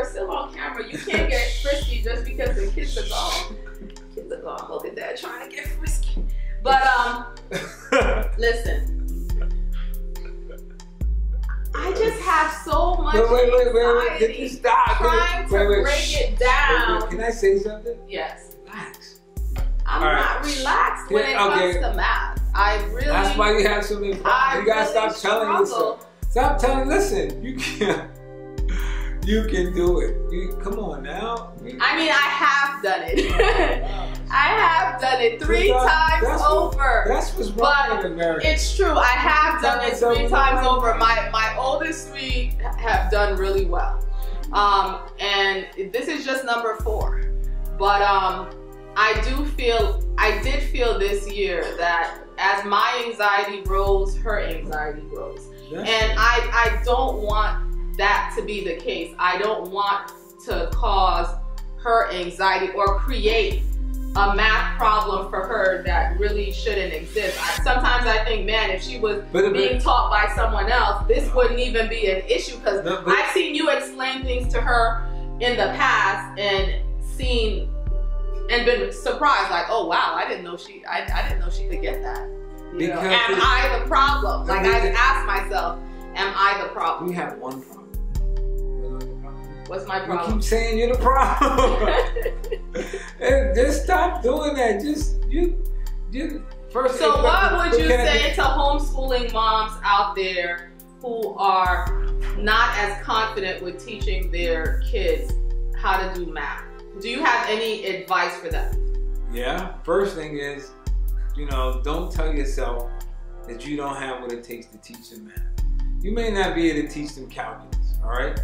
still on camera. You can't get frisky just because the kids are gone. Kids are gone. Look at that, trying to get frisky. But listen. I just have so much anxiety Did you stop? trying to break it down. Can I say something? Yes. Relax. I'm not relaxed when it comes to math. I really. That's why you have so many problems. You gotta stop telling yourself. Stop telling. Listen, you can. You can do it. Come on now. I mean, I have done it. I have done it 3 times over. That's what's wrong in America. It's true. I have done it 3 times over. My oldest 3 have done really well. And this is just number 4. But I did feel this year that as my anxiety grows, her anxiety grows. And I don't want that to be the case. I don't want to cause her anxiety or create a math problem for her that really shouldn't exist. Sometimes I think, man, if she was being taught by someone else, this wouldn't even be an issue, because I've seen you explain things to her in the past and been surprised, like, oh wow, I didn't know she could get that. You know? Am I the problem? Like, I asked myself, am I the problem? We have one problem. What's my problem? You keep saying you're the problem. Just stop doing that. First. So what would you say to homeschooling moms out there who are not as confident with teaching their kids how to do math? Do you have any advice for them? Yeah. First thing is, don't tell yourself that you don't have what it takes to teach them math. You may not be able to teach them calculus, all right?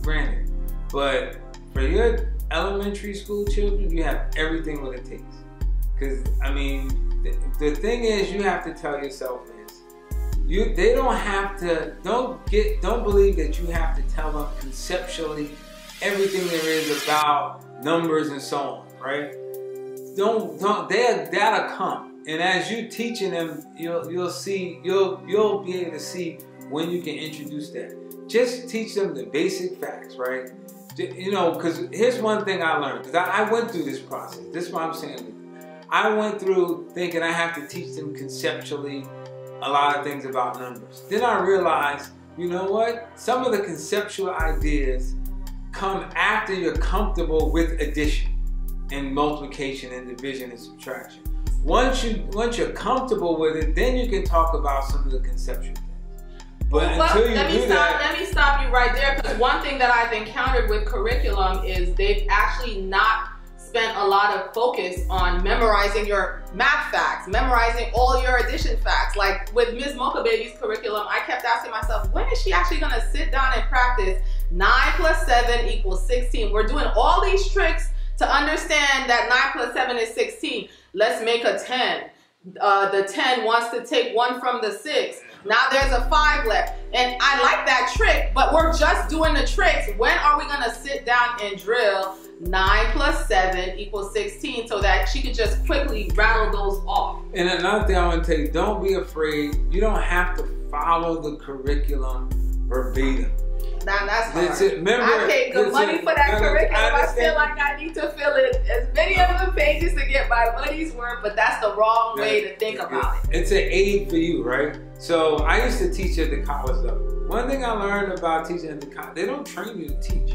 Granted. But for your elementary school children, you have everything what it takes. Because, I mean, the thing is, you have to tell yourself is, they don't have to, don't believe that you have to tell them conceptually everything there is about numbers and so on, right? That'll come. And as you're teaching them, you'll be able to see when you can introduce that. Just teach them the basic facts, right? Because here's one thing I learned. Because I went through this process. This is what I'm saying. I went through thinking I have to teach them conceptually a lot of things about numbers. Then I realized, you know what? Some of the conceptual ideas come after you're comfortable with addition and multiplication and division and subtraction. Once you're comfortable with it, then you can talk about some of the conceptual things. But until you do that, let me stop you right there, because one thing that I've encountered with curriculum is they've actually not spent a lot of focus on memorizing your math facts, memorizing all your addition facts. Like with Ms. Mocha Baby's curriculum, I kept asking myself, when is she actually going to sit down and practice 9 + 7 = 16? We're doing all these tricks to understand that 9 + 7 is 16. Let's make a 10. The 10 wants to take 1 from the 6. Now there's a 5 left. And I like that trick, but we're just doing the tricks. When are we going to sit down and drill 9 + 7 = 16 so that she could just quickly rattle those off? And another thing I want to tell you, don't be afraid. You don't have to follow the curriculum verbatim. Now that's hard. Remember, I paid good money for that curriculum. I feel like I need to fill in as many of the pages to get my money's worth, but that's the wrong way to think about it. It's an aid for you, right? So I used to teach at the college level. One thing I learned about teaching at the college, they don't train you to teach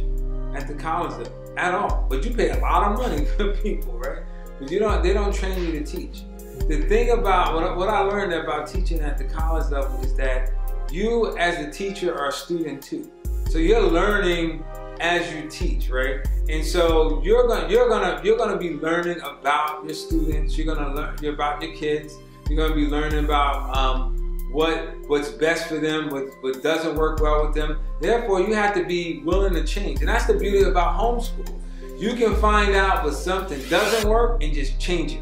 at the college level at all. But you pay a lot of money for people, right? But they don't train you to teach. The thing about what I learned about teaching at the college level is that you as a teacher are a student too. So you're learning as you teach, right? And so you're gonna be learning about your students. You're gonna learn about your kids. You're gonna be learning about what's best for them, what doesn't work well with them. Therefore, you have to be willing to change. And that's the beauty about homeschool. You can find out what something doesn't work and just change it,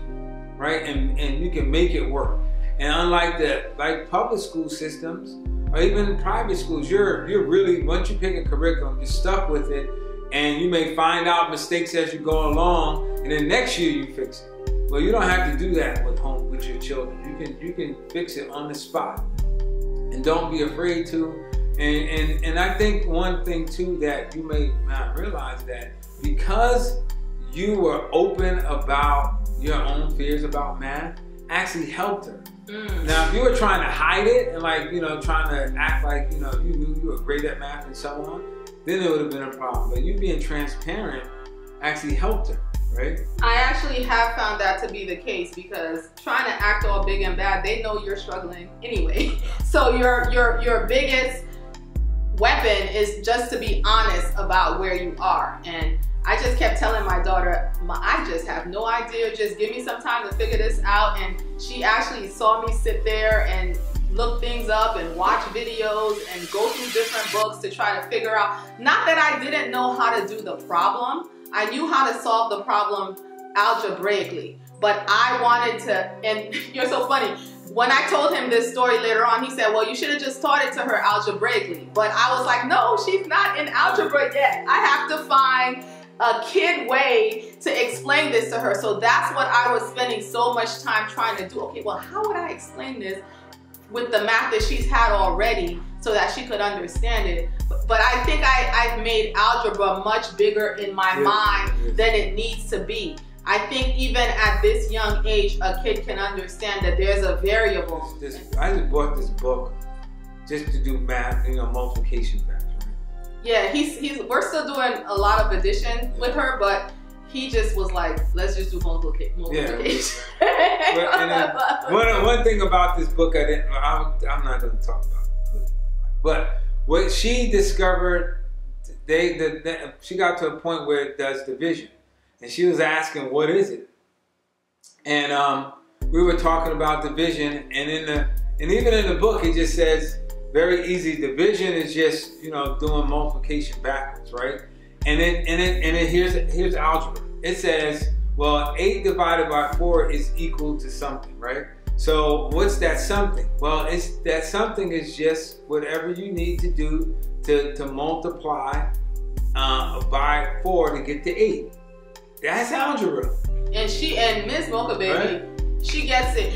right? And you can make it work. And unlike like public school systems, or even private schools, you're really, once you pick a curriculum, you're stuck with it, and you may find out mistakes as you go along, and then next year you fix it. Well, you don't have to do that with your children. You can fix it on the spot. And don't be afraid to. And I think one thing too that you may not realize, that because you were open about your own fears about math, actually helped her. Now, if you were trying to hide it and like, you know, trying to act like, you know, you knew you were great at math and so on, then it would have been a problem. But you being transparent actually helped her, right? I actually have found that to be the case, because trying to act all big and bad, they know you're struggling anyway. So your biggest weapon is just to be honest about where you are. And I just kept telling my daughter, I just have no idea, just give me some time to figure this out. And she actually saw me sit there and look things up and watch videos and go through different books to try to figure out, not that I didn't know how to do the problem, I knew how to solve the problem algebraically, but I wanted to, and you're so funny, when I told him this story later on, he said, well, you should have just taught it to her algebraically. But I was like, no, she's not in algebra yet. I have to find a kid way to explain this to her. So that's what I was spending so much time trying to do. Okay, well, how would I explain this with the math that she's had already so that she could understand it? But I think I've made algebra much bigger in my mind than it needs to be. I think even at this young age, a kid can understand that there's a variable. I just bought this book just to do math, you know, multiplication factors. Yeah, we're still doing a lot of addition with her, but he just was like, let's just do multiplication. Yeah. One thing about this book, I'm not going to talk about it, but what she discovered, she got to a point where it does division. And she was asking, what is it? And we were talking about division, and even in the book, it just says very easy. Division is just, you know, doing multiplication backwards, right? And then here's algebra. It says, well, 8 divided by 4 is equal to something, right? So what's that something? Well, that something is just whatever you need to do to multiply by 4 to get to 8. That's algebra. And Ms. Mocha Baby, right? She gets it.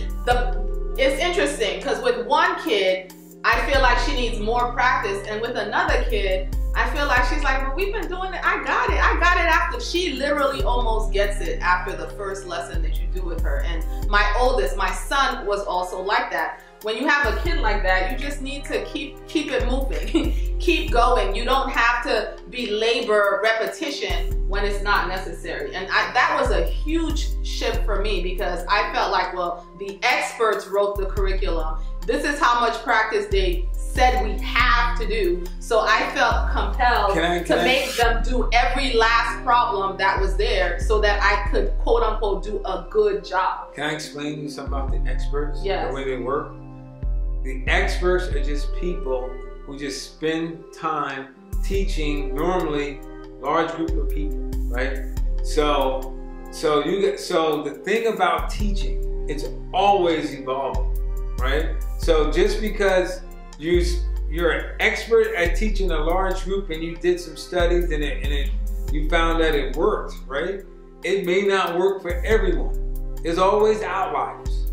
It's interesting because with one kid, I feel like she needs more practice, and with another kid, I feel like she's like, well, we've been doing it. I got it after. She literally almost gets it after the first lesson that you do with her. And my oldest, my son, was also like that. When you have a kid like that, you just need to keep it moving, keep going. You don't have to belabor repetition when it's not necessary. And that was a huge shift for me, because I felt like, well, the experts wrote the curriculum. This is how much practice they said we have to do. So I felt compelled to make them do every last problem that was there so that I could, quote unquote, do a good job. Can I explain to you something about the experts? Yes. The way they work? The experts are just people who just spend time teaching normally large group of people, right? So the thing about teaching, it's always evolving, right? So just because you're an expert at teaching a large group and you did some studies and you found that it worked, right? It may not work for everyone. There's always outliers.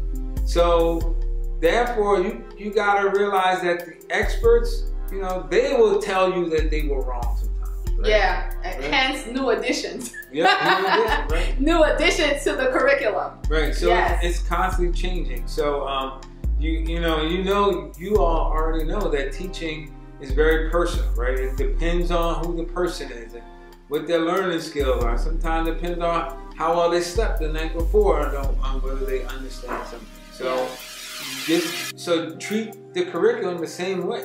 So therefore, you gotta realize that the experts, you know, they will tell you that they were wrong sometimes. Right? Yeah, right? Hence new additions. Yeah, new additions, right? New additions to the curriculum. Right, so yes. It's constantly changing. So you all already know that teaching is very personal, right? It depends on who the person is and what their learning skills are. Sometimes it depends on how well they slept the night before on whether they understand something. So. So treat the curriculum the same way.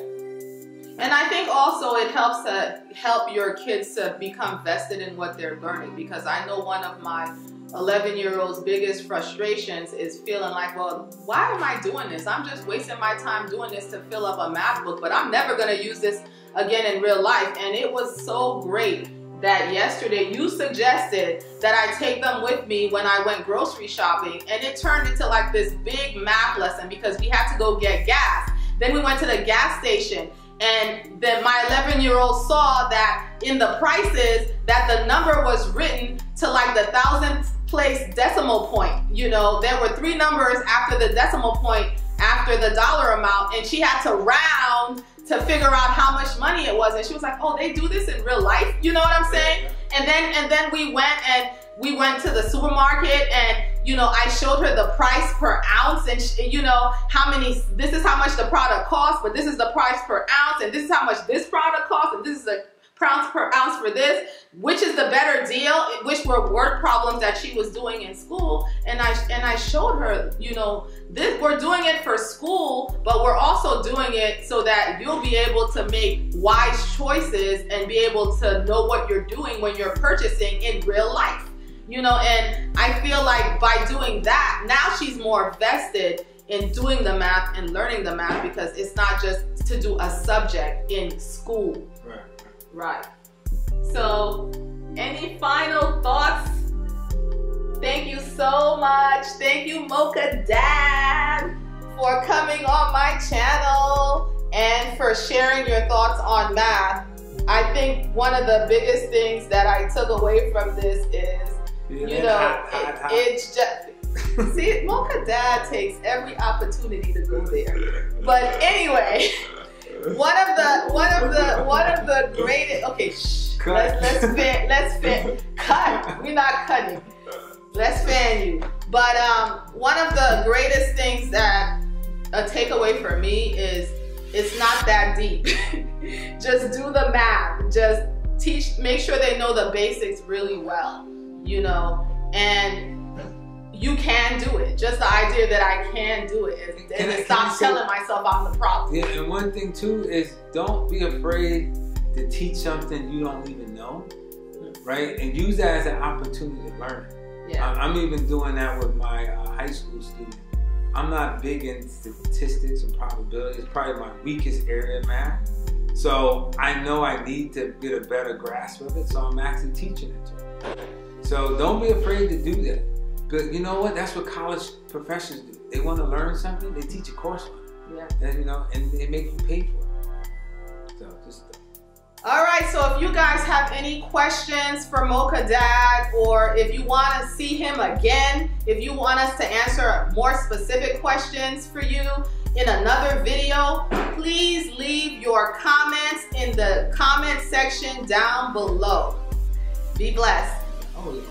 And I think also it helps to help your kids to become vested in what they're learning, because I know one of my 11-year-old's biggest frustrations is feeling like, well, why am I doing this? I'm just wasting my time doing this to fill up a math book, but I'm never going to use this again in real life. And it was so great that yesterday you suggested that I take them with me when I went grocery shopping, and it turned into like this big math lesson because we had to go get gas. Then we went to the gas station, and then my 11-year-old saw that in the prices that the number was written to like the 1,000th place decimal point. You know, there were 3 numbers after the decimal point after the dollar amount, and she had to round to figure out how much money it was. And she was like, oh, they do this in real life? You know what I'm saying? And then we went to the supermarket, and you know, I showed her the price per ounce, and you know, this is how much the product costs, but this is the price per ounce, and this is how much this product costs, and this is the pounds per ounce for this, which is the better deal, which were word problems that she was doing in school. And I showed her, you know, we're doing it for school, but we're also doing it so that you'll be able to make wise choices and be able to know what you're doing when you're purchasing in real life. You know, and I feel like by doing that, now she's more vested in doing the math and learning the math, because it's not just to do a subject in school. Right. So, any final thoughts? Thank you so much. Thank you, Mocha Dad, for coming on my channel and for sharing your thoughts on math. I think one of the biggest things that I took away from this is, you know, it's just, see, Mocha Dad takes every opportunity to go there. But anyway, one of the greatest, okay, shh, let's fan, cut, we're not cutting, let's fan you. But one of the greatest things that a takeaway for me is, it's not that deep. Just do the math, just teach, make sure they know the basics really well, you know, and you can do it. Just the idea that I can do it, and stop telling myself I'm the problem. Yeah, and one thing too is, don't be afraid to teach something you don't even know, right? And use that as an opportunity to learn it. Yeah. I'm even doing that with my high school students. I'm not big in statistics and probability. It's probably my weakest area in math. So I know I need to get a better grasp of it, so I'm actually teaching it to them. So don't be afraid to do that. But you know what? That's what college professors do. They want to learn something, they teach a course on it. Yeah. And, you know, and they make you pay for it. So just. All right. So if you guys have any questions for Mocha Dad, or if you want to see him again, if you want us to answer more specific questions for you in another video, please leave your comments in the comment section down below. Be blessed. Oh, yeah.